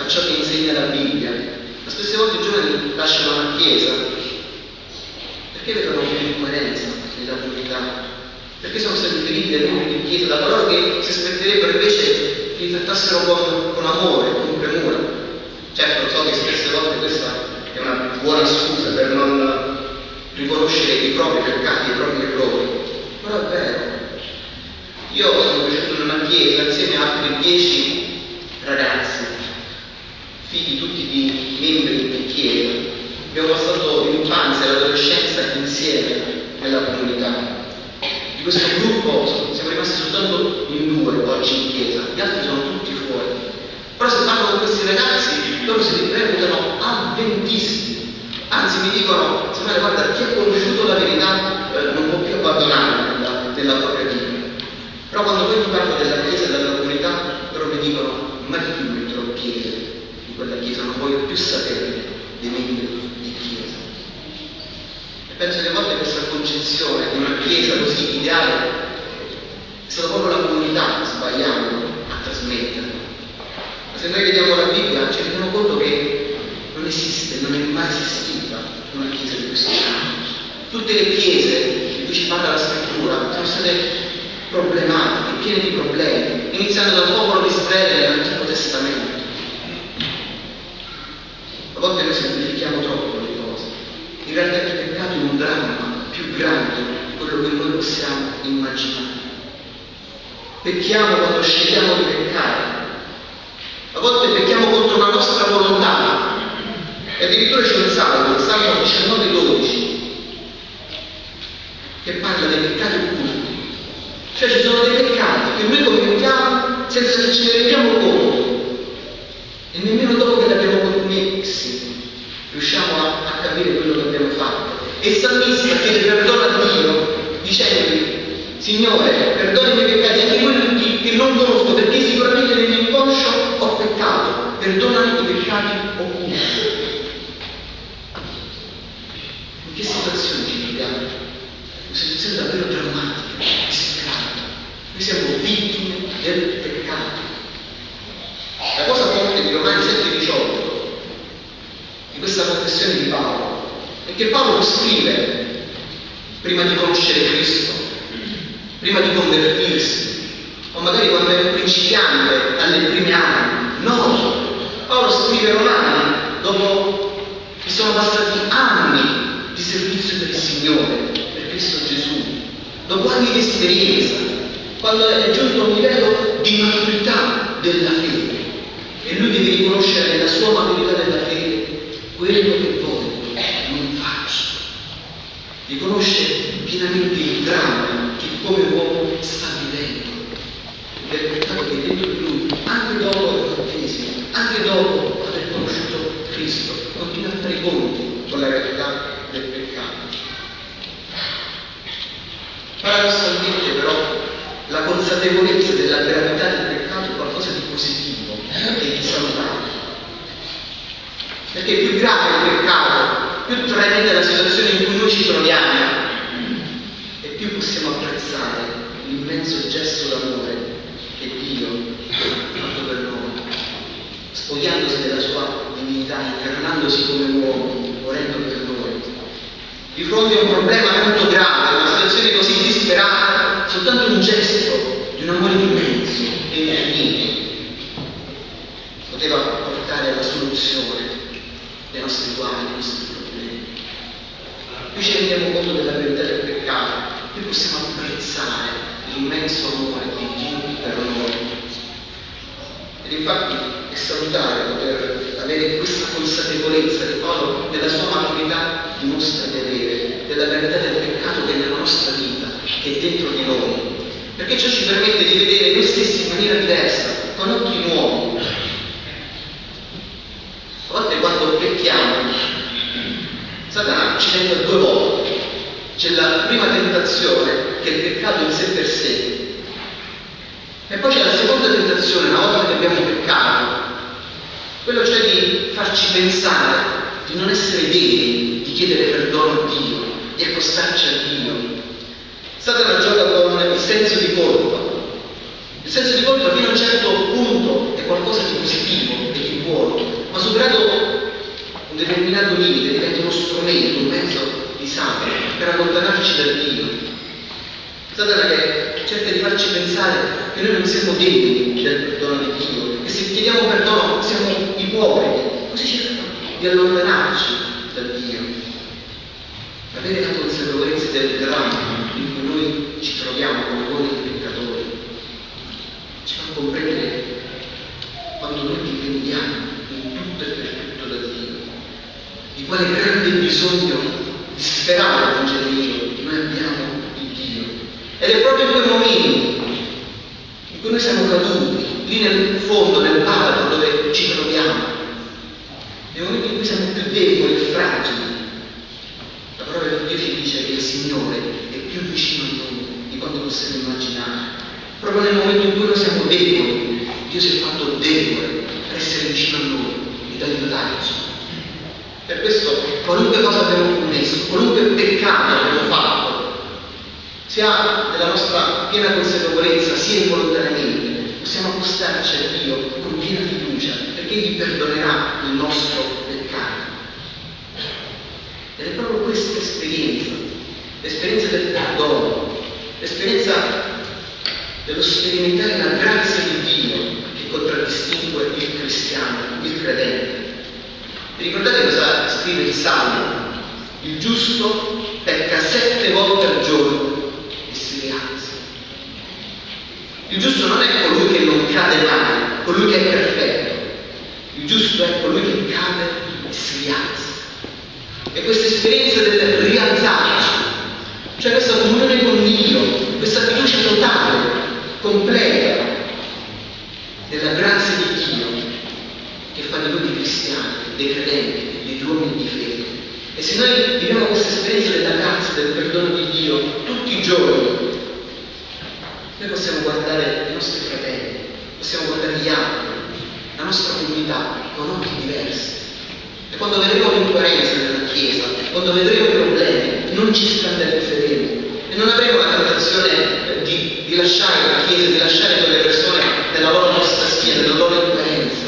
a ciò che insegna la Bibbia. Ma spesse volte i giovani lasciano la Chiesa perché vedono un'incoerenza nella comunità, perché sono stati feriti dai membri di Chiesa, da coloro che si aspetterebbero invece che li trattassero con amore, con premura. Certo, so che spesse volte questa è una buona scusa per non riconoscere i propri peccati, i propri errori, però è vero. Io sono cresciuto in una chiesa insieme a altri 10 ragazzi, figli tutti di membri di chiesa. Abbiamo passato l'infanzia e l'adolescenza insieme nella comunità. Di questo gruppo siamo rimasti soltanto in 2 oggi in chiesa, gli altri sono tutti fuori. Però se parlo con questi ragazzi, loro si reputano avventisti, anzi mi dicono: Samuele, guarda, chi ha conosciuto la verità non può più abbandonarla nella propria vita. Però quando poi ti parlo della chiesa e della comunità, loro mi dicono: ma di più metterò piede di quella chiesa, non voglio più sapere dei membri di chiesa. E penso che a volte questa concezione di una chiesa così ideale è stata proprio la comunità sbagliando a trasmetterla. Ma se noi vediamo la Bibbia ci rendiamo conto che non esiste, non è mai esistita una chiesa di questo tipo. Tutte le chiese di cui ci parla la scrittura sono state problematiche, piene di problemi, iniziando dal popolo di Israele nell'Antico Testamento. A volte noi semplifichiamo troppo le cose. In realtà il peccato è un dramma più grande di quello che noi possiamo immaginare. Pecchiamo quando scegliamo di peccare. A volte pecchiamo contro la nostra volontà. E addirittura c'è un salmo, il Salmo 19:12, che parla dei peccati occulti. Cioè ci sono dei peccati che noi commettiamo senza che ce ne rendiamo conto. E nemmeno dopo che li abbiamo commessi riusciamo a capire quello che abbiamo fatto. E il salmista chiede perdono a Dio, dicendogli: Signore, perdona i miei peccati, anche quelli che non conosco, perché sicuramente nell'inconscio ho peccato. Perdonami i peccati occulti. In che situazione ci troviamo? Una situazione davvero drammatica, disperata. Noi siamo vittime del peccato. La cosa forte di Romani 7:18, di questa confessione di Paolo, è che Paolo lo scrive prima di conoscere Cristo, prima di convertirsi, o magari quando era un principiante alle prime armi. No, Paolo scrive Romani dopo che sono passati anni di servizio per il Signore, per Cristo Gesù, dopo anni di esperienza, quando è giunto a un livello di maturità della fede. E lui deve riconoscere nella sua maturità della fede quello che voglio non faccio. Riconosce pienamente il dramma che come uomo sta vivendo, del peccato che è dentro di lui, anche dopo il battesimo, anche dopo aver conosciuto Cristo, continua a fare i conti con la realtà del peccato. Paradossalmente però la consapevolezza della gravità del peccato è qualcosa di positivo e di salutare. Perché più grave è il peccato, più tremenda è la situazione in cui noi ci troviamo, e più possiamo apprezzare l'immenso gesto d'amore che Dio ha fatto per noi, spogliandosi della sua divinità, incarnandosi come uomo, morendo per noi. Di fronte a un problema molto grave, una situazione così disperata, soltanto un gesto di un amore immenso e infinito poteva portare alla soluzione dei nostri guai, dei nostri problemi. Più ci rendiamo conto della verità del peccato, più possiamo apprezzare l'immenso amore di Dio per noi. Ed infatti è salutare poter avere questa consapevolezza che Paolo nella sua maturità dimostra di avere, della verità del peccato che è nella nostra vita, che è dentro di noi, perché ciò ci permette di vedere noi stessi in maniera diversa, con occhi nuovi. A volte quando pecchiamo, Satana ci tenta 2 volte. C'è la prima tentazione, che è il peccato in sé per sé, e poi c'è la seconda tentazione, una volta che abbiamo peccato, quello cioè di farci pensare di non essere degni di chiedere perdono a Dio, di accostarci a Dio. Satana gioca con il senso di colpa. Il senso di colpa fino a un certo punto è qualcosa di positivo e di buono, un determinato limite, diventa uno strumento, un mezzo di Satana per allontanarci da Dio. Satana che cerca di farci pensare che noi non siamo degni del perdono di Dio, e se chiediamo perdono siamo ipocriti, così cerca di allontanarci da Dio. Avere la consapevolezza del dramma in cui noi ci troviamo come uomini peccatori ci fa comprendere quando noi dipendiamo in tutto e per tutto da Dio, di quale grande bisogno disperato e genuino noi abbiamo di Dio. Ed è proprio in quei momenti in cui noi siamo caduti, lì nel fondo, nel baratro dove ci troviamo, nei momenti in cui siamo più deboli e fragili, la parola di Dio ci dice che il Signore è più vicino a noi di quanto possiamo immaginare. Proprio nel momento in cui noi siamo deboli, Dio si è fatto debole per essere vicino a noi ed aiutarci. Per questo, qualunque cosa abbiamo commesso, qualunque peccato abbiamo fatto, sia nella nostra piena consapevolezza, sia involontariamente, possiamo accostarci a Dio con piena fiducia, perché Egli perdonerà il nostro peccato. Ed è proprio questa esperienza, l'esperienza del perdono, l'esperienza dello sperimentare la grazia di Dio che contraddistingue il cristiano, il credente. Vi ricordate cosa scrive il Salmo? Il giusto pecca 7 volte al giorno e si rialza. Il giusto non è colui che non cade mai, colui che è perfetto. Il giusto è colui che cade e si rialza. E questa esperienza del rialzarci, cioè questa comunione con Dio, questa fiducia totale, completa, della grazia di Dio, che fa di noi dei cristiani, dei credenti, degli uomini di fede. E se noi viviamo questa esperienza della grazia, del perdono di Dio tutti i giorni, noi possiamo guardare i nostri fratelli, possiamo guardare gli altri, la nostra comunità con occhi diversi. E quando vedremo l'incoerenza nella Chiesa, quando vedremo i problemi, non ci scandalizzeremo e non avremo la tentazione di lasciare la Chiesa, di lasciare quelle persone nella loro apostasia, nella loro incoerenza,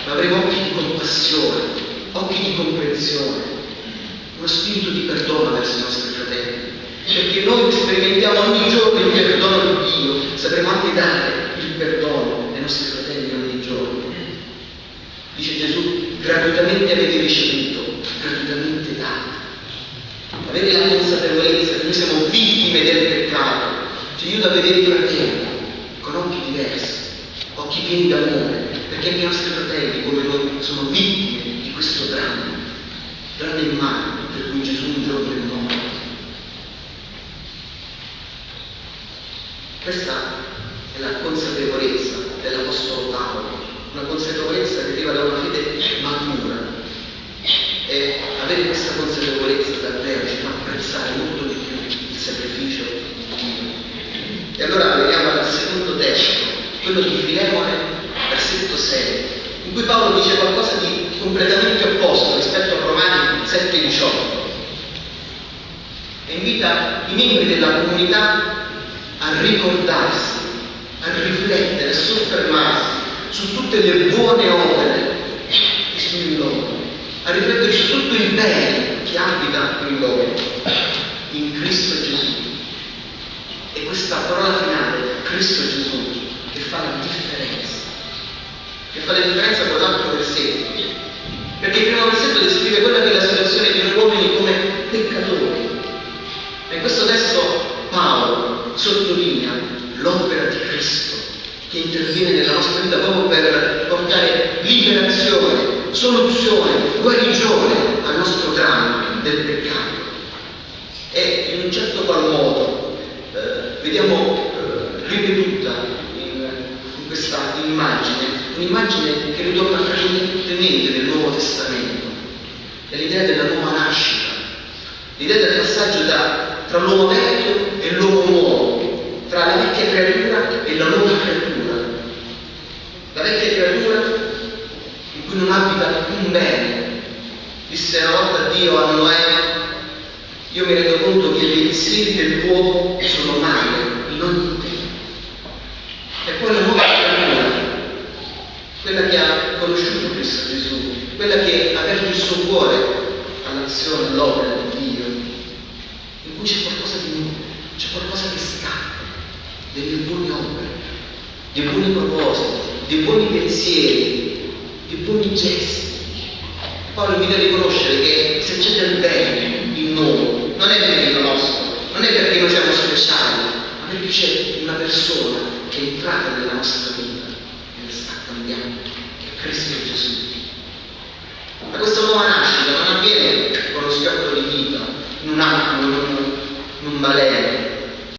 ma avremo occhi di compassione, occhi di comprensione, uno spirito di perdono verso i nostri fratelli, perché noi sperimentiamo ogni giorno il perdono di Dio, sapremo anche dare il perdono ai nostri fratelli ogni giorno. Dice Gesù, gratuitamente avete ricevuto, gratuitamente date. Avete la consapevolezza che noi siamo vittime del peccato, ci aiuta a vedere i fratelli con occhi diversi, occhi pieni d'amore, perché anche i nostri fratelli, come noi, sono vittime di questo dramma immane per cui Gesù un giorno è morto. Questa è la consapevolezza dell'Apostolo Paolo, una consapevolezza che deriva da una fede matura. E avere questa consapevolezza davvero ci fa apprezzare molto di più il sacrificio di Dio. E allora veniamo al secondo testo, quello di Filemone, versetto 6, in cui Paolo dice qualcosa di completamente opposto rispetto a Romani 7,18. E invita i membri della comunità a ricordarsi, a riflettere, a soffermarsi su tutte le buone opere che sono in loro, a riflettere su tutto il bene che abita in loro, in Cristo Gesù. E questa parola finale, Cristo Gesù, che fa la differenza con l'altro versetto, perché il primo versetto descrive quella che è la situazione di noi uomini come peccatori. E in questo testo Paolo sottolinea l'opera di Cristo che interviene nella nostra vita proprio per portare liberazione, soluzione, guarigione al nostro dramma del peccato. E in un certo qual modo vediamo ripetuta in questa immagine, un'immagine che ritorna frequentemente nel Nuovo Testamento, è l'idea della nuova nascita, l'idea del passaggio tra l'uomo vecchio e l'uomo nuovo, tra la vecchia creatura e la nuova creatura. La vecchia creatura in cui non abita alcun bene. Disse una volta Dio a Noè: io mi rendo conto che i pensieri dell'uomo sono mali in ogni tempo. E poi la nuova creatura, quella quella che ha conosciuto Cristo Gesù, quella che ha aperto il suo cuore all'azione, all'opera di Dio, in cui c'è qualcosa di nuovo, c'è qualcosa che scappa, delle buone opere, dei buoni propositi, dei buoni pensieri, dei buoni gesti. Paolo mi deve riconoscere che se c'è del bene in noi, non è merito nostro, non è perché noi siamo speciali, ma perché c'è una persona che è entrata nella nostra vita e la sta cambiando, che è Cristo Gesù. Ma questa nuova nascita non avviene con lo schiocco di dita, in un attimo, in un baleno,